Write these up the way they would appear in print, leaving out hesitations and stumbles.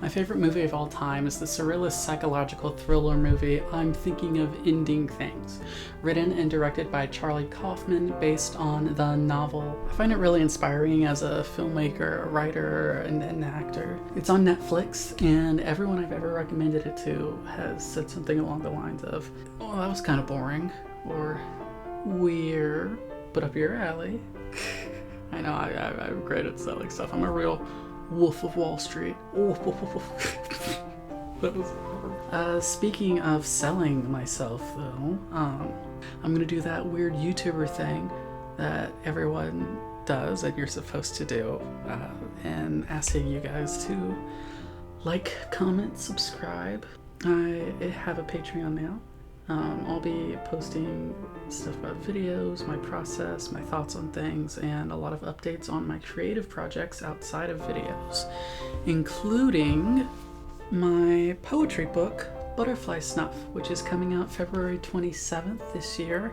My favorite movie of all time is the surrealist psychological thriller movie I'm Thinking of Ending Things, written and directed by Charlie Kaufman based on the novel. I find it really inspiring as a filmmaker, a writer, and an actor. It's on Netflix, and everyone I've ever recommended it to has said something along the lines of, "Oh, that was kind of boring," or "weird, but up your alley." I know, I'm great at selling stuff. I'm a real Wolf of Wall Street. That was speaking of selling myself, though, I'm gonna do that weird YouTuber thing that everyone does and you're supposed to do, and asking you guys to like, comment, subscribe. I have a Patreon now. I'll be posting stuff about videos, my process, my thoughts on things, and a lot of updates on my creative projects outside of videos, including my poetry book, Butterfly Snuff, which is coming out February 27th this year.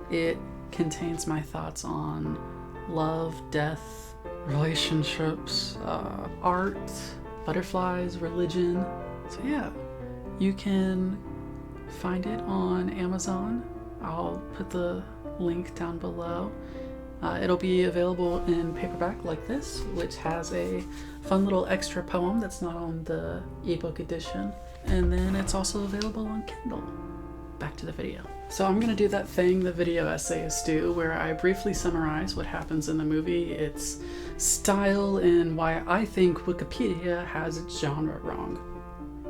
It contains my thoughts on love, death, relationships, art, butterflies, religion. So yeah, you can find it on Amazon. I'll put the link down below. It'll be available in paperback like this, which has a fun little extra poem that's not on the ebook edition. And then it's also available on Kindle. Back to the video. So I'm gonna do that thing the video essayists do, where I briefly summarize what happens in the movie, its style, and why I think Wikipedia has its genre wrong.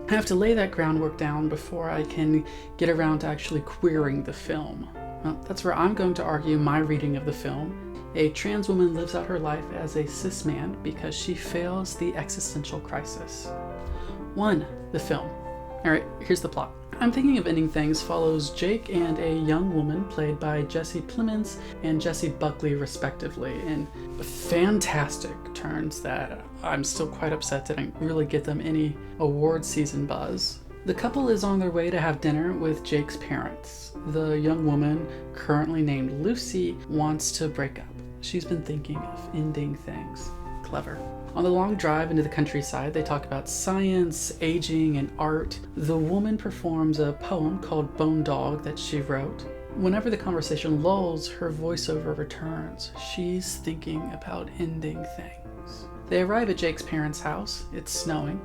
I have to lay that groundwork down before I can get around to actually querying the film. Well, that's where I'm going to argue my reading of the film. A trans woman lives out her life as a cis man because she fails the existential crisis. 1. The film. Alright, here's the plot. I'm Thinking of Ending Things follows Jake and a young woman played by Jesse Plemons and Jessie Buckley respectively, in fantastic turns that I'm still quite upset didn't really get them any award season buzz. The couple is on their way to have dinner with Jake's parents. The young woman, currently named Lucy, wants to break up. She's been thinking of ending things. Clever. On the long drive into the countryside, they talk about science, aging, and art. The woman performs a poem called Bone Dog that she wrote. Whenever the conversation lulls, her voiceover returns. She's thinking about ending things. They arrive at Jake's parents' house. It's snowing.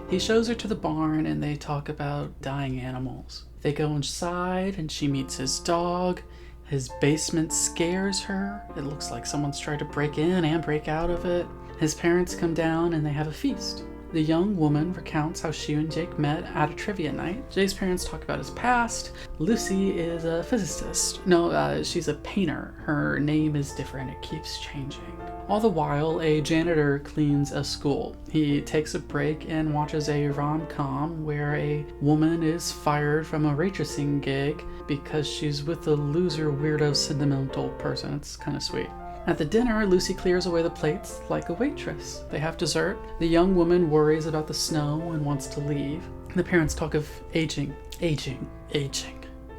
He shows her to the barn and they talk about dying animals. They go inside and she meets his dog. His basement scares her. It looks like someone's tried to break in and break out of it. His parents come down and they have a feast. The young woman recounts how she and Jake met at a trivia night. Jake's parents talk about his past. Lucy is a physicist. No, she's a painter. Her name is different. It keeps changing. All the while, a janitor cleans a school. He takes a break and watches a rom-com where a woman is fired from a waitressing gig because she's with a loser, weirdo, sentimental person. It's kind of sweet. At the dinner, Lucy clears away the plates like a waitress. They have dessert. The young woman worries about the snow and wants to leave. The parents talk of aging.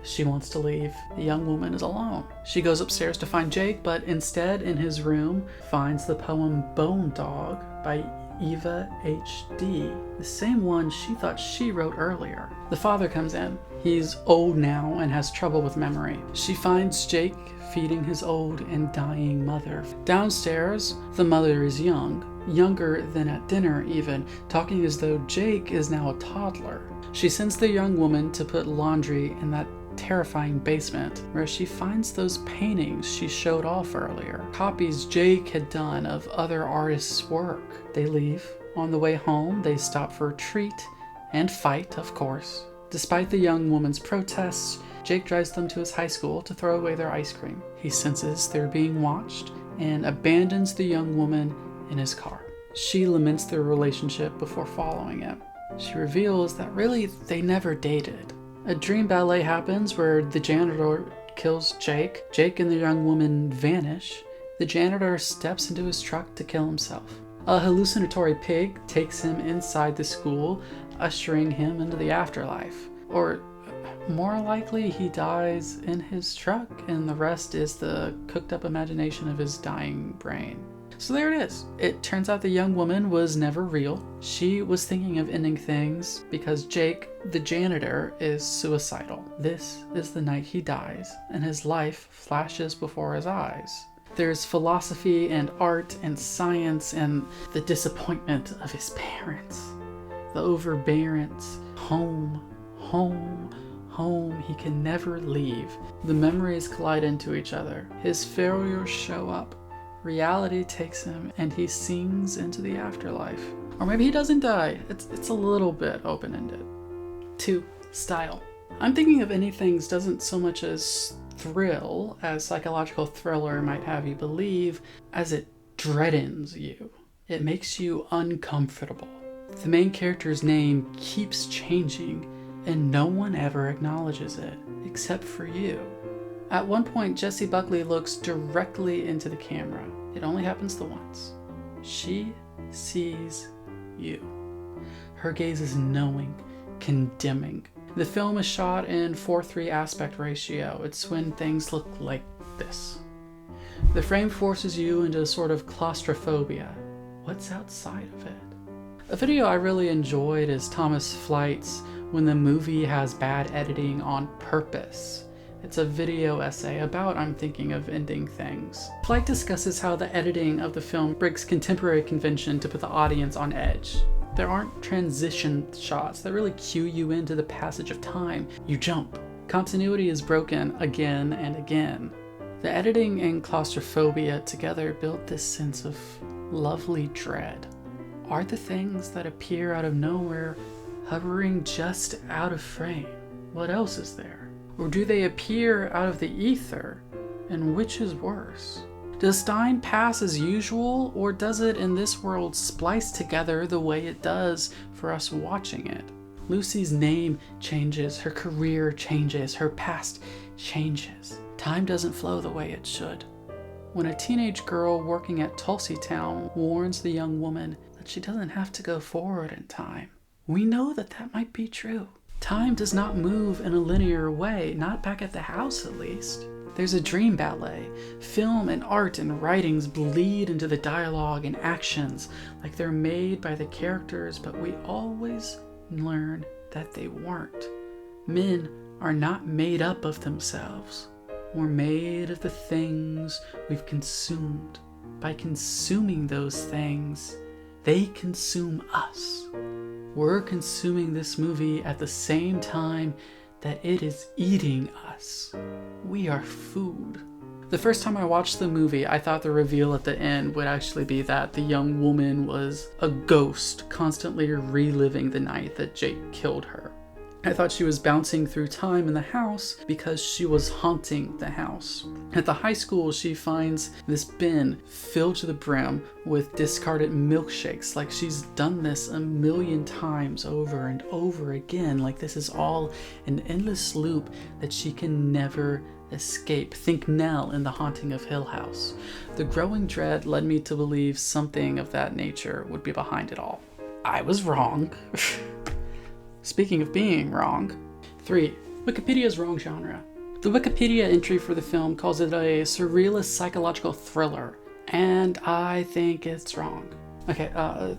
She wants to leave. The young woman is alone. She goes upstairs to find Jake, but instead, in his room, finds the poem Bone Dog by Eva H.D., the same one she thought she wrote earlier. The father comes in. He's old now and has trouble with memory. She finds Jake feeding his old and dying mother. Downstairs, the mother is young, younger than at dinner even, talking as though Jake is now a toddler. She sends the young woman to put laundry in that terrifying basement where she finds those paintings she showed off earlier, copies Jake had done of other artists' work. They leave. On the way home, they stop for a treat and fight, of course. Despite the young woman's protests, Jake drives them to his high school to throw away their ice cream. He senses they're being watched and abandons the young woman in his car. She laments their relationship before following it. She reveals that really they never dated. A dream ballet happens where the janitor kills Jake. Jake and the young woman vanish. The janitor steps into his truck to kill himself. A hallucinatory pig takes him inside the school, ushering him into the afterlife. Or more likely, he dies in his truck, and the rest is the cooked up imagination of his dying brain. So there it is. It turns out the young woman was never real. She was thinking of ending things because Jake, the janitor, is suicidal. This is the night he dies, and his life flashes before his eyes. There's philosophy and art and science and the disappointment of his parents. The overbearance. Home, home, home. He can never leave. The memories collide into each other. His failures show up. Reality takes him and he sings into the afterlife. Or maybe he doesn't die. It's a little bit open-ended. 2. Style. I'm thinking of Anything's doesn't so much as thrill as psychological thriller might have you believe, as it dreadens you. It makes you uncomfortable. The main character's name keeps changing and no one ever acknowledges it, except for you. At one point, Jessie Buckley looks directly into the camera. It only happens the once. She sees you. Her gaze is knowing, condemning. The film is shot in 4:3 aspect ratio. It's when things look like this. The frame forces you into a sort of claustrophobia. What's outside of it? A video I really enjoyed is Thomas Flight's When the Movie Has Bad Editing on Purpose. It's a video essay about I'm thinking of ending things. Flight discusses how the editing of the film breaks contemporary convention to put the audience on edge. There aren't transition shots that really cue you into the passage of time. You jump. Continuity is broken again and again. The editing and claustrophobia together build this sense of lovely dread. Are the things that appear out of nowhere hovering just out of frame? What else is there? Or do they appear out of the ether? And which is worse? Does Stein pass as usual, or does it in this world splice together the way it does for us watching it? Lucy's name changes, her career changes, her past changes. Time doesn't flow the way it should. When a teenage girl working at Tulsi Town warns the young woman that she doesn't have to go forward in time, we know that that might be true. Time does not move in a linear way, not back at the house at least. There's a dream ballet. Film and art and writings bleed into the dialogue and actions like they're made by the characters, but we always learn that they weren't. Men are not made up of themselves. We're made of the things we've consumed. By consuming those things, they consume us. We're consuming this movie at the same time that it is eating us. We are food. The first time I watched the movie, I thought the reveal at the end would actually be that the young woman was a ghost, constantly reliving the night that Jake killed her. I thought she was bouncing through time in the house because she was haunting the house. At the high school, she finds this bin filled to the brim with discarded milkshakes, like she's done this a million times over and over again, like this is all an endless loop that she can never escape. Think Nell in The Haunting of Hill House. The growing dread led me to believe something of that nature would be behind it all. I was wrong. Speaking of being wrong. 3. Wikipedia's wrong genre. The Wikipedia entry for the film calls it a surrealist psychological thriller, and I think it's wrong. Okay,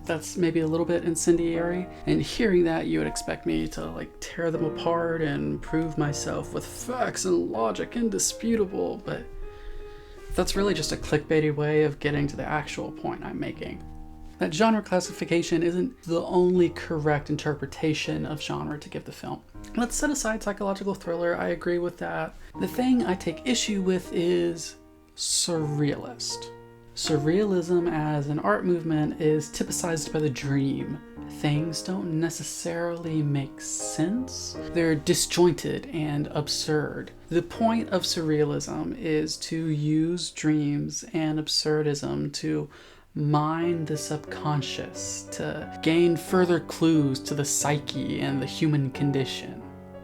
that's maybe a little bit incendiary, and hearing that you would expect me to tear them apart and prove myself with facts and logic indisputable, but that's really just a clickbaity way of getting to the actual point I'm making. That genre classification isn't the only correct interpretation of genre to give the film. Let's set aside psychological thriller, I agree with that. The thing I take issue with is surrealist. Surrealism as an art movement is typicized by the dream. Things don't necessarily make sense. They're disjointed and absurd. The point of surrealism is to use dreams and absurdism to mine the subconscious, to gain further clues to the psyche and the human condition.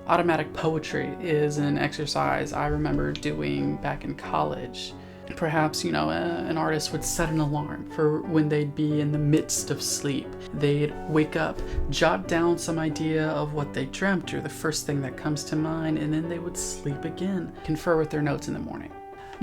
Automatic poetry is an exercise I remember doing back in college. Perhaps, an artist would set an alarm for when they'd be in the midst of sleep. They'd wake up, jot down some idea of what they dreamt or the first thing that comes to mind, and then they would sleep again, confer with their notes in the morning.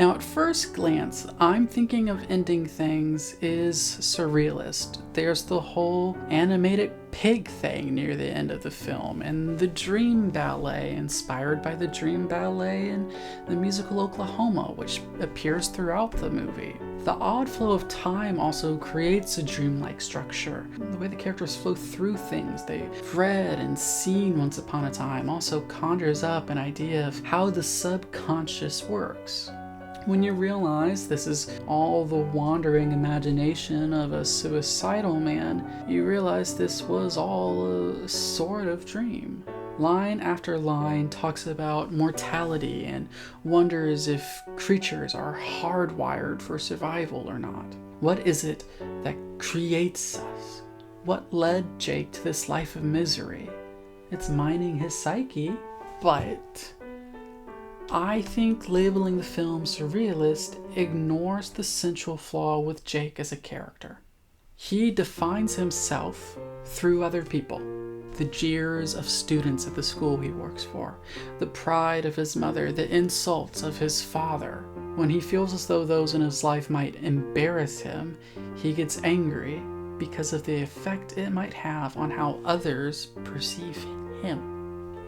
Now, at first glance, I'm thinking of ending things is surrealist. There's the whole animated pig thing near the end of the film, and the dream ballet inspired by the dream ballet in the musical Oklahoma, which appears throughout the movie. The odd flow of time also creates a dreamlike structure. The way the characters flow through things they've read and seen once upon a time also conjures up an idea of how the subconscious works. When you realize this is all the wandering imagination of a suicidal man, you realize this was all a sort of dream. Line after line talks about mortality and wonders if creatures are hardwired for survival or not. What is it that creates us? What led Jake to this life of misery? It's mining his psyche, but I think labeling the film surrealist ignores the central flaw with Jake as a character. He defines himself through other people. The jeers of students at the school he works for, the pride of his mother, the insults of his father. When he feels as though those in his life might embarrass him, he gets angry because of the effect it might have on how others perceive him.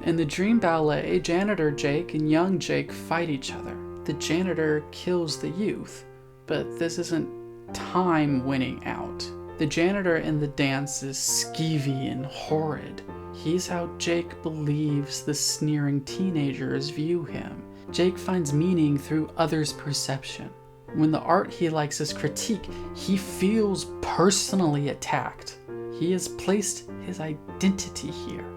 In the dream ballet, janitor Jake and young Jake fight each other. The janitor kills the youth, but this isn't time winning out. The janitor in the dance is skeevy and horrid. He's how Jake believes the sneering teenagers view him. Jake finds meaning through others' perception. When the art he likes is critique, he feels personally attacked. He has placed his identity here.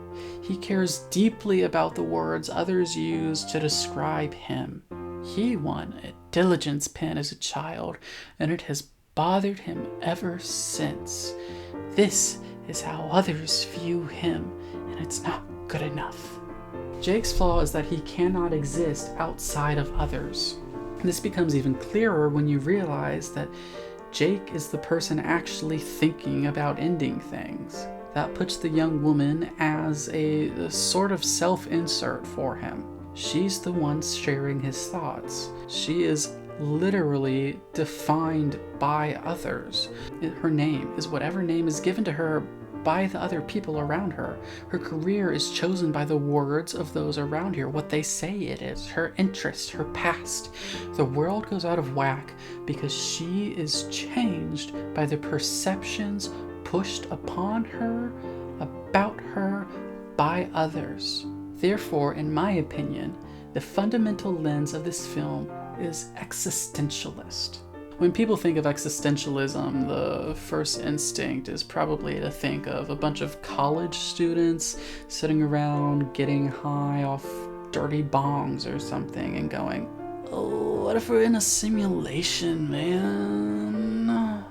He cares deeply about the words others use to describe him. He won a diligence pen as a child, and it has bothered him ever since. This is how others view him, and it's not good enough. Jake's flaw is that he cannot exist outside of others. This becomes even clearer when you realize that Jake is the person actually thinking about ending things. That puts the young woman as a sort of self-insert for him. She's the one sharing his thoughts. She is literally defined by others. Her name is whatever name is given to her by the other people around her. Her career is chosen by the words of those around her, what they say it is, her interests, her past. The world goes out of whack because she is changed by the perceptions pushed upon her, about her, by others. Therefore, in my opinion, the fundamental lens of this film is existentialist. When people think of existentialism, the first instinct is probably to think of a bunch of college students sitting around getting high off dirty bongs or something and going, oh, what if we're in a simulation, man?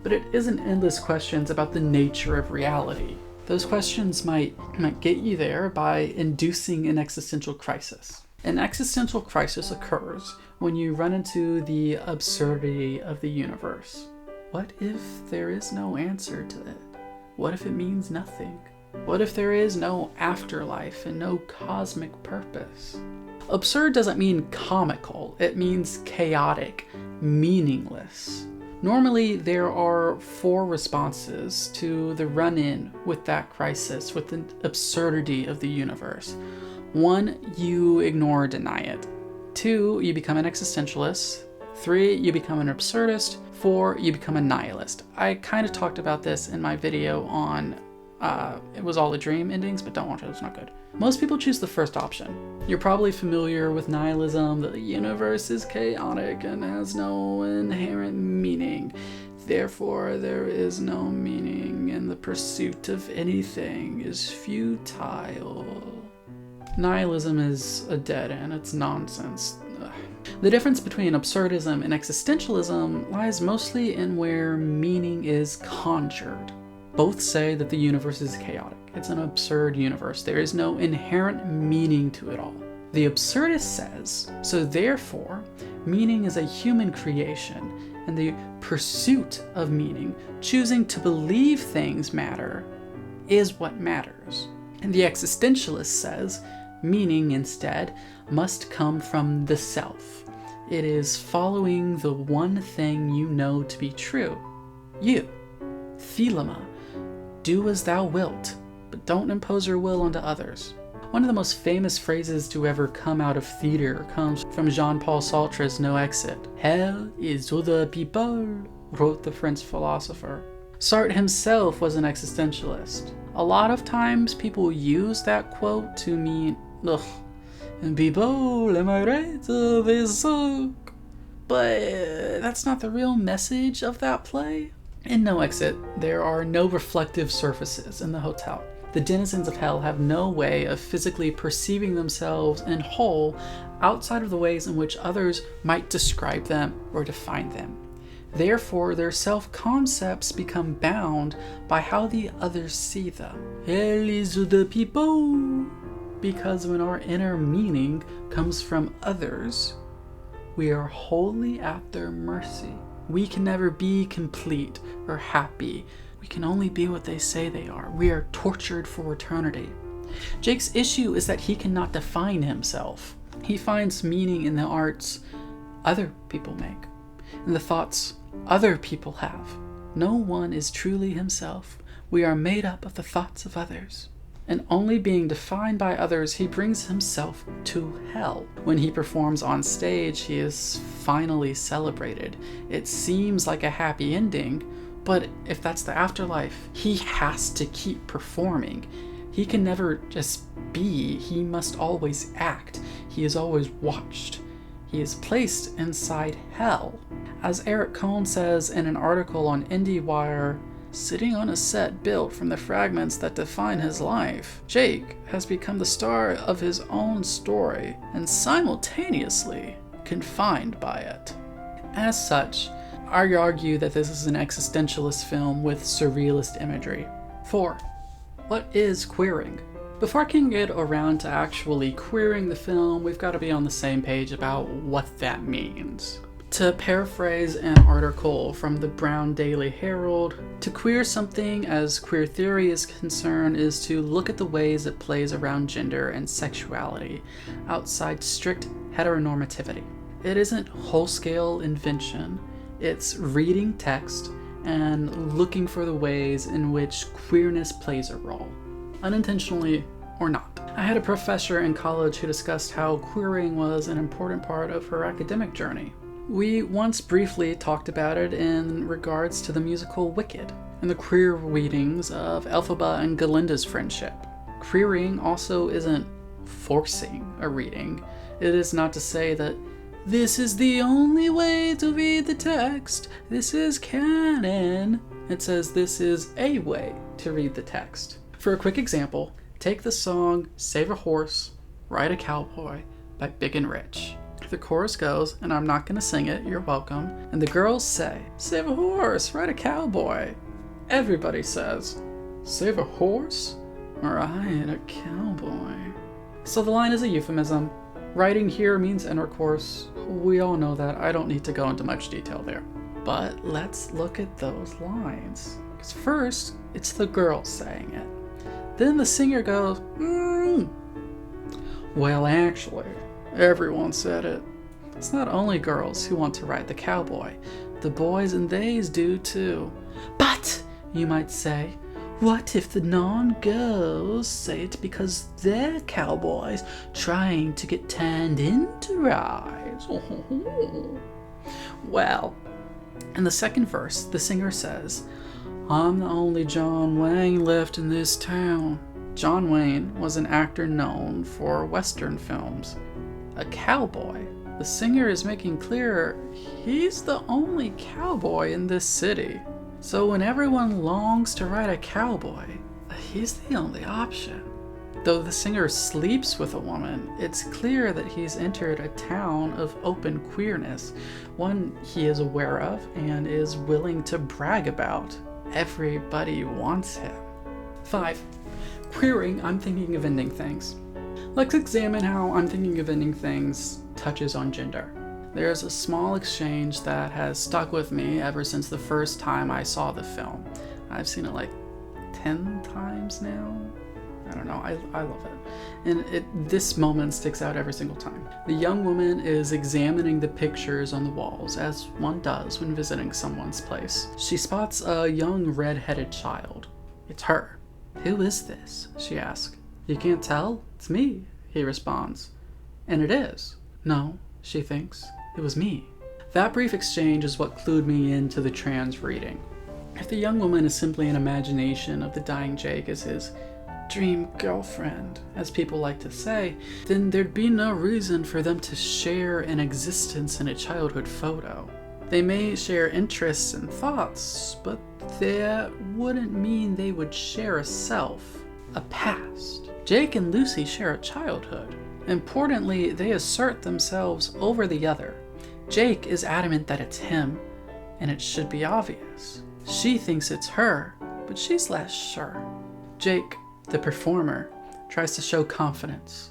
But it isn't endless questions about the nature of reality. Those questions might get you there by inducing an existential crisis. An existential crisis occurs when you run into the absurdity of the universe. What if there is no answer to it? What if it means nothing? What if there is no afterlife and no cosmic purpose? Absurd doesn't mean comical, it means chaotic, meaningless. Normally, there are 4 responses to the run-in with that crisis, with the absurdity of the universe. 1, you ignore or deny it. 2, you become an existentialist. 3, you become an absurdist. 4, you become a nihilist. I kind of talked about this in my video on It Was All a Dream endings, but don't watch it, it's not good. Most people choose the first option. You're probably familiar with nihilism, that the universe is chaotic and has no inherent meaning. Therefore, there is no meaning, and the pursuit of anything is futile. Nihilism is a dead end, it's nonsense. Ugh. The difference between absurdism and existentialism lies mostly in where meaning is conjured. Both say that the universe is chaotic. It's an absurd universe. There is no inherent meaning to it all. The absurdist says, so therefore, meaning is a human creation, and the pursuit of meaning, choosing to believe things matter, is what matters. And the existentialist says, meaning instead must come from the self. It is following the one thing you know to be true. You, Thelema, do as thou wilt, but don't impose your will onto others. One of the most famous phrases to ever come out of theater comes from Jean-Paul Sartre's No Exit. Hell is other people, wrote the French philosopher. Sartre himself was an existentialist. A lot of times people use that quote to mean, ugh, people, am I right? They suck. But that's not the real message of that play. In No Exit, there are no reflective surfaces in the hotel. The denizens of hell have no way of physically perceiving themselves in whole outside of the ways in which others might describe them or define them. Therefore, their self-concepts become bound by how the others see them. Hell is the people. Because when our inner meaning comes from others, we are wholly at their mercy. We can never be complete or happy. We can only be what they say they are. We are tortured for eternity. Jake's issue is that he cannot define himself. He finds meaning in the arts other people make, in the thoughts other people have. No one is truly himself. We are made up of the thoughts of others. And only being defined by others, he brings himself to hell. When he performs on stage, he is finally celebrated. It seems like a happy ending, but if that's the afterlife, he has to keep performing. He can never just be, he must always act. He is always watched. He is placed inside hell. As Eric Kohn says in an article on IndieWire, sitting on a set built from the fragments that define his life, Jake has become the star of his own story and simultaneously confined by it. As such, I argue that this is an existentialist film with surrealist imagery. 4. What is queering? Before I can get around to actually queering the film, we've got to be on the same page about what that means. To paraphrase an article from the Brown Daily Herald, to queer something as queer theory is concerned is to look at the ways it plays around gender and sexuality outside strict heteronormativity. It isn't whole-scale invention. It's reading text and looking for the ways in which queerness plays a role, unintentionally or not. I had a professor in college who discussed how queering was an important part of her academic journey. We once briefly talked about it in regards to the musical Wicked and the queer readings of Elphaba and Galinda's friendship. Queering also isn't forcing a reading. It is not to say that this is the only way to read the text. This is canon. It says this is a way to read the text. For a quick example, take the song Save a Horse, Ride a Cowboy by Big and Rich. The chorus goes, and I'm not going to sing it, you're welcome, and the girls say, save a horse, ride a cowboy. Everybody says, save a horse, ride a cowboy. So the line is a euphemism. Riding here means intercourse. We all know that. I don't need to go into much detail there. But let's look at those lines. Because first, it's the girl saying it. Then the singer goes, Well, actually, everyone said it. It's not only girls who want to ride the cowboy. The boys and theys do too. But, you might say, what if the non-girls say it because they're cowboys trying to get turned into rides? Well, in the second verse, the singer says, I'm the only John Wayne left in this town. John Wayne was an actor known for Western films. A cowboy. The singer is making clear he's the only cowboy in this city. So when everyone longs to ride a cowboy, he's the only option. Though the singer sleeps with a woman, it's clear that he's entered a town of open queerness, one he is aware of and is willing to brag about. Everybody wants him. 5. Queering, I'm thinking of ending things. Let's examine how I'm thinking of ending things touches on gender. There's a small exchange that has stuck with me ever since the first time I saw the film. I've seen it like 10 times now. I don't know, I love it. And this moment sticks out every single time. The young woman is examining the pictures on the walls, as one does when visiting someone's place. She spots a young red-headed child. It's her. "Who is this?" she asks. "You can't tell? It's me," he responds. And it is. No, she thinks, it was me. That brief exchange is what clued me into the trans reading. If the young woman is simply an imagination of the dying Jake as his dream girlfriend, as people like to say, then there'd be no reason for them to share an existence in a childhood photo. They may share interests and thoughts, but that wouldn't mean they would share a self, a past. Jake and Lucy share a childhood. Importantly, they assert themselves over the other. Jake is adamant that it's him, and it should be obvious. She thinks it's her, but she's less sure. Jake, the performer, tries to show confidence.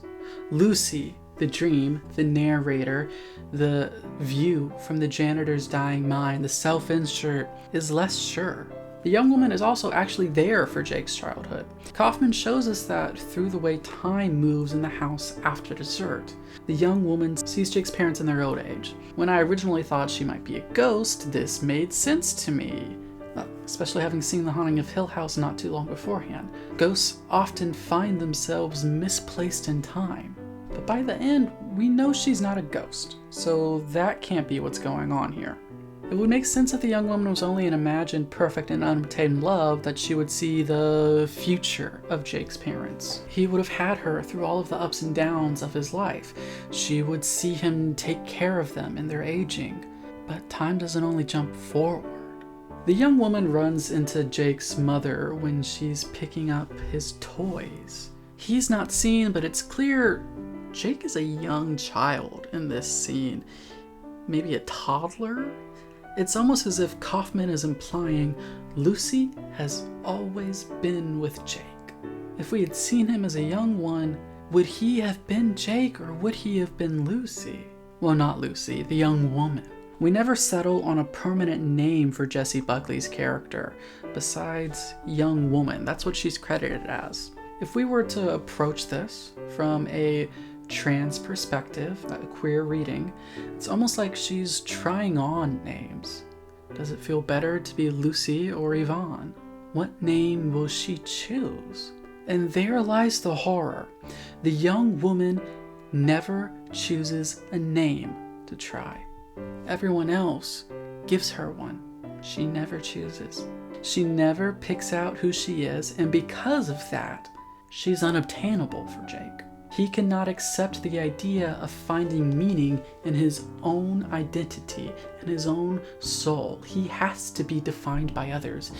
Lucy, the dream, the narrator, the view from the janitor's dying mind, the self-insert, is less sure. The young woman is also actually there for Jake's childhood. Kaufman shows us that through the way time moves in the house after dessert. The young woman sees Jake's parents in their old age. When I originally thought she might be a ghost, this made sense to me. Especially having seen The Haunting of Hill House not too long beforehand. Ghosts often find themselves misplaced in time. But by the end, we know she's not a ghost, so that can't be what's going on here. It would make sense if the young woman was only an imagined perfect and unobtained love that she would see the future of Jake's parents. He would have had her through all of the ups and downs of his life. She would see him take care of them in their aging. But time doesn't only jump forward. The young woman runs into Jake's mother when she's picking up his toys. He's not seen, but it's clear Jake is a young child in this scene. Maybe a toddler? It's almost as if Kaufman is implying Lucy has always been with Jake. If we had seen him as a young one, would he have been Jake or would he have been Lucy? Well, not Lucy, the young woman. We never settle on a permanent name for Jessie Buckley's character, besides young woman. That's what she's credited as. If we were to approach this from a trans perspective, a queer reading, it's almost like she's trying on names. Does it feel better to be Lucy or Yvonne? What name will she choose? And there lies the horror. The young woman never chooses a name to try. Everyone else gives her one. She never chooses. She never picks out who she is, and because of that, she's unobtainable for Jake. He cannot accept the idea of finding meaning in his own identity, in his own soul. He has to be defined by others,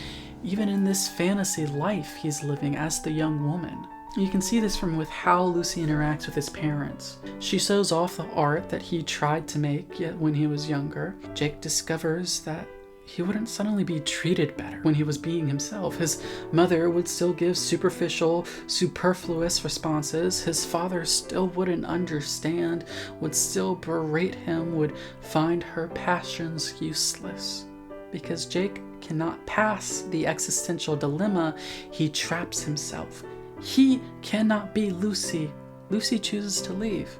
even in this fantasy life he's living as the young woman. You can see this from with how Lucy interacts with his parents. She shows off the art that he tried to make yet when he was younger. Jake discovers that he wouldn't suddenly be treated better when he was being himself. His mother would still give superficial, superfluous responses. His father still wouldn't understand, would still berate him, would find her passions useless. Because Jake cannot pass the existential dilemma, he traps himself. He cannot be Lucy. Lucy chooses to leave.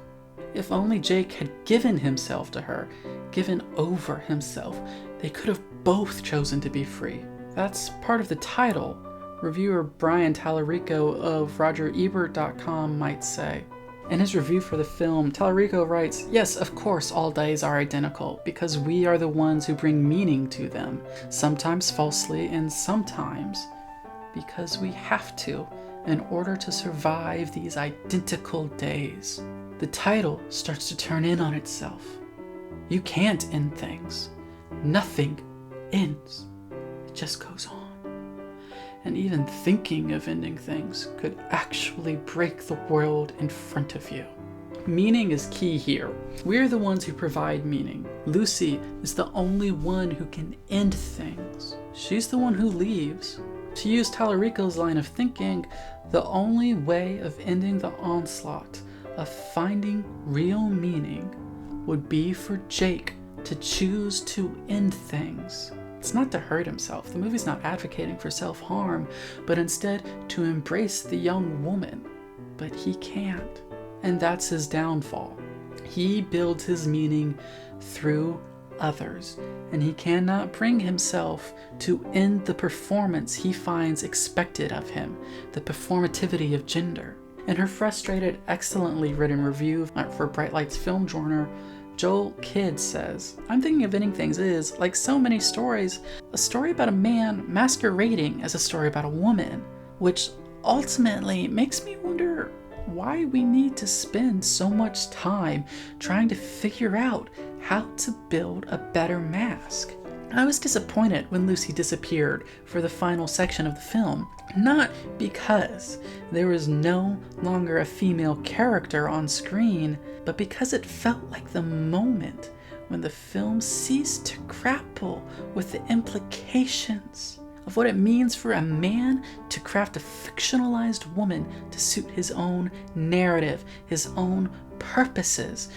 If only Jake had given himself to her, given over himself, they could have both chosen to be free. That's part of the title. Reviewer Brian Tallarico of RogerEbert.com might say. In his review for the film, Tallarico writes, "Yes, of course all days are identical, because we are the ones who bring meaning to them, sometimes falsely and sometimes because we have to, in order to survive these identical days." The title starts to turn in on itself. You can't end things. Nothing ends. It just goes on. And even thinking of ending things could actually break the world in front of you. Meaning is key here. We're the ones who provide meaning. Lucy is the only one who can end things. She's the one who leaves. To use Tallarico's line of thinking, the only way of ending the onslaught, of finding real meaning, would be for Jake to choose to end things. It's not to hurt himself. The movie's not advocating for self-harm, but instead to embrace the young woman. But he can't. And that's his downfall. He builds his meaning through others, and he cannot bring himself to end the performance he finds expected of him, the performativity of gender. In her frustrated, excellently written review for Bright Lights Film Journal, Joel Kidd says, "I'm thinking of ending things is, like so many stories, a story about a man masquerading as a story about a woman, which ultimately makes me wonder why we need to spend so much time trying to figure out how to build a better mask." I was disappointed when Lucy disappeared for the final section of the film, not because there was no longer a female character on screen, but because it felt like the moment when the film ceased to grapple with the implications of what it means for a man to craft a fictionalized woman to suit his own narrative, his own purposes.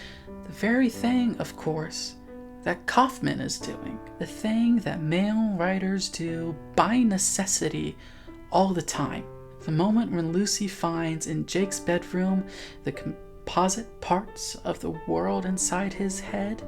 The very thing, of course, that Kaufman is doing. The thing that male writers do by necessity all the time. The moment when Lucy finds in Jake's bedroom the composite parts of the world inside his head,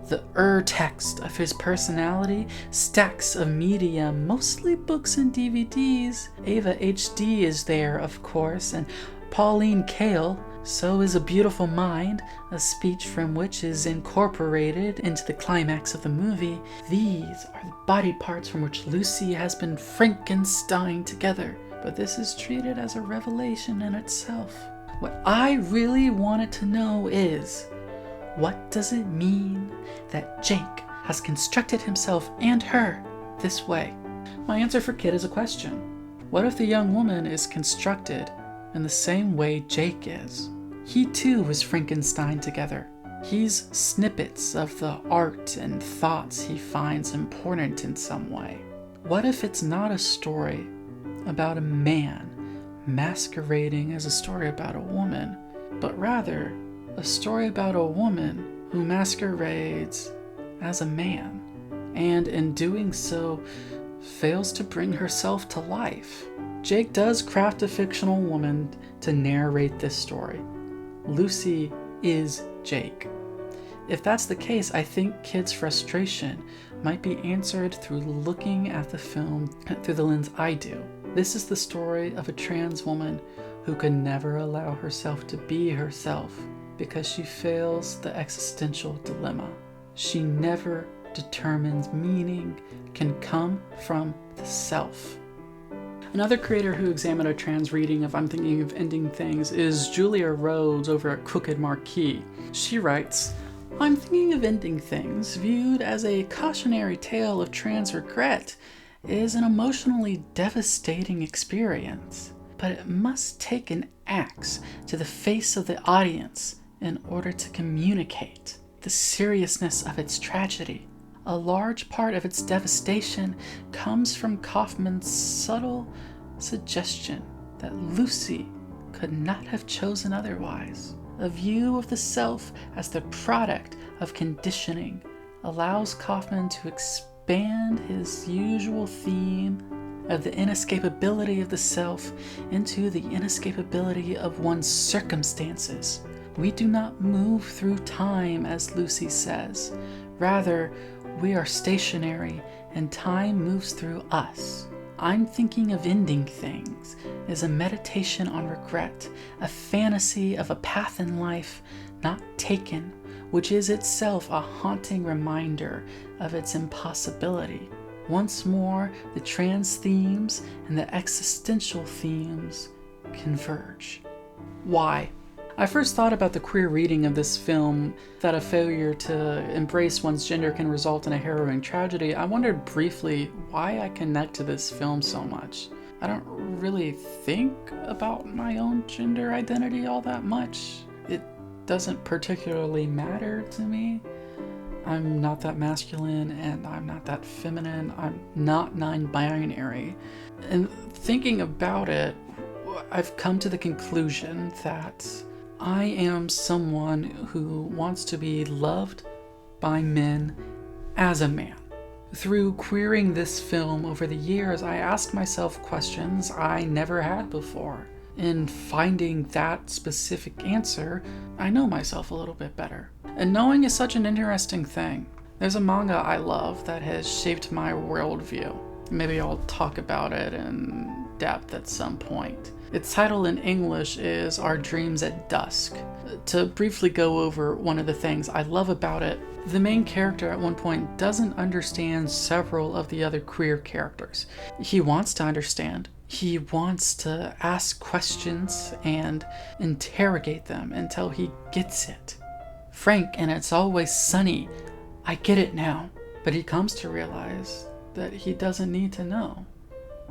the text of his personality, stacks of media, mostly books and DVDs. Ava HD is there, of course, and Pauline Kael, "So is a Beautiful Mind," a speech from which is incorporated into the climax of the movie. These are the body parts from which Lucy has been Frankenstein together. But this is treated as a revelation in itself. What I really wanted to know is, what does it mean that Jake has constructed himself and her this way? My answer for Kid is a question. What if the young woman is constructed in the same way Jake is? He too was Frankenstein together. He's snippets of the art and thoughts he finds important in some way. What if it's not a story about a man masquerading as a story about a woman, but rather a story about a woman who masquerades as a man, and in doing so fails to bring herself to life? Jake does craft a fictional woman to narrate this story. Lucy is Jake. If that's the case, I think Kid's frustration might be answered through looking at the film through the lens I do. This is the story of a trans woman who could never allow herself to be herself because she fails the existential dilemma. She never determines meaning can come from the self. Another creator who examined a trans reading of I'm Thinking of Ending Things is Julia Rhodes over at Crooked Marquee. She writes, "I'm Thinking of Ending Things, viewed as a cautionary tale of trans regret, is an emotionally devastating experience, but it must take an axe to the face of the audience in order to communicate the seriousness of its tragedy. A large part of its devastation comes from Kaufman's subtle suggestion that Lucy could not have chosen otherwise. A view of the self as the product of conditioning allows Kaufman to expand his usual theme of the inescapability of the self into the inescapability of one's circumstances. We do not move through time, as Lucy says. Rather, we are stationary, and time moves through us. I'm Thinking of Ending Things is a meditation on regret, a fantasy of a path in life not taken, which is itself a haunting reminder of its impossibility. Once more, the trans themes and the existential themes converge." Why? I first thought about the queer reading of this film, that a failure to embrace one's gender can result in a harrowing tragedy. I wondered briefly why I connect to this film so much. I don't really think about my own gender identity all that much. It doesn't particularly matter to me. I'm not that masculine and I'm not that feminine. I'm not non-binary. And thinking about it, I've come to the conclusion that I am someone who wants to be loved by men as a man. Through querying this film over the years, I asked myself questions I never had before. In finding that specific answer, I know myself a little bit better. And knowing is such an interesting thing. There's a manga I love that has shaped my worldview. Maybe I'll talk about it in depth at some point. Its title in English is Our Dreams at Dusk. To briefly go over one of the things I love about it, the main character at one point doesn't understand several of the other queer characters. He wants to understand. He wants to ask questions and interrogate them until he gets it. Frank and It's Always Sunny, I get it now. But he comes to realize that he doesn't need to know.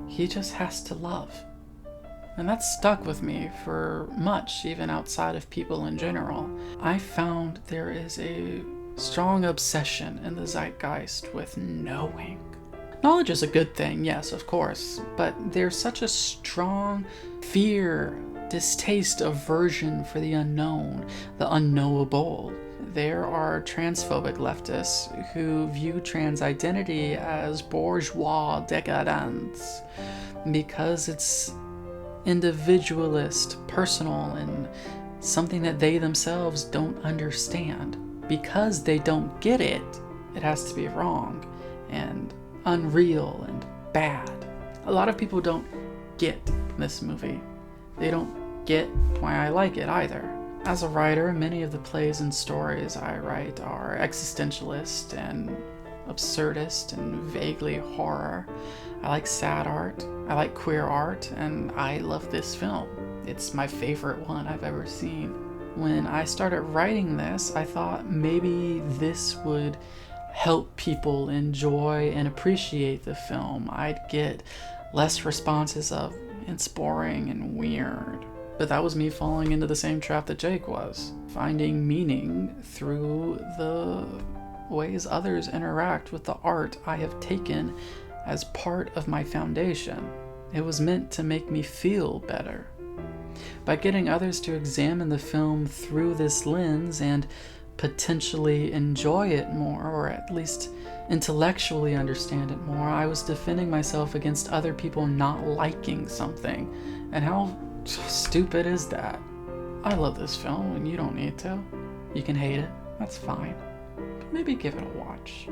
He just has to love. And that stuck with me for much, even outside of people in general. I found there is a strong obsession in the zeitgeist with knowing. Knowledge is a good thing, yes, of course, but there's such a strong fear, distaste, aversion for the unknown, the unknowable. There are transphobic leftists who view trans identity as bourgeois decadence because it's individualist, personal, and something that they themselves don't understand. Because they don't get it, it has to be wrong and unreal and bad. A lot of people don't get this movie. They don't get why I like it either. As a writer, many of the plays and stories I write are existentialist and absurdist and vaguely horror. I like sad art, I like queer art, and I love this film. It's my favorite one I've ever seen. When I started writing this, I thought maybe this would help people enjoy and appreciate the film. I'd get less responses of, it's boring and weird. But that was me falling into the same trap that Jake was, finding meaning through the ways others interact with the art I have taken as part of my foundation. It was meant to make me feel better. By getting others to examine the film through this lens and potentially enjoy it more, or at least intellectually understand it more, I was defending myself against other people not liking something. And how stupid is that? I love this film and you don't need to. You can hate it, that's fine. But maybe give it a watch.